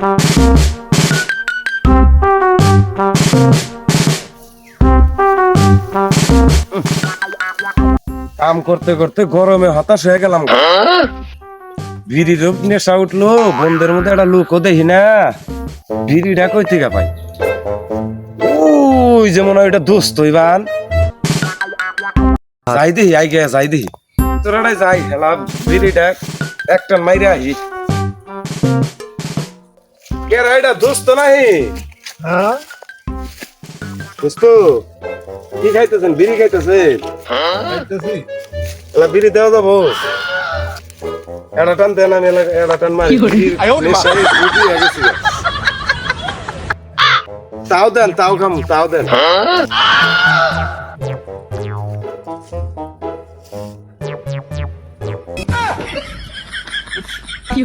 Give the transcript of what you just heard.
কাম করতে করতে গরমে হতাশ হয়ে গেলাম। বিড়ির নেশা উঠলো, বন্ধের মধ্যে একটা লুকও দেখি না। বিড়িটা কই থেকে পাই? ওই যেমন ওইটা দোস্ত ইবান। যাই দেখি, আই গে যাই দেখি। তোরাটাই যাই খেলা বিড়িটা একটা মাইরে আহি। কেরা এটা দোস্ত নাহি? হ্যাঁ দোস্ত কি খাইতেছেন? বিড়ি খাইতেছেন? খাইতেছি। এলা বিড়ি দেওয়া যাবো? এটা টান দেন, আমি এটা টান মারি। নেশায় বুদ্ধি হয়ে গেছি। তাও দেন, তাও খাম, তাও দেন। কি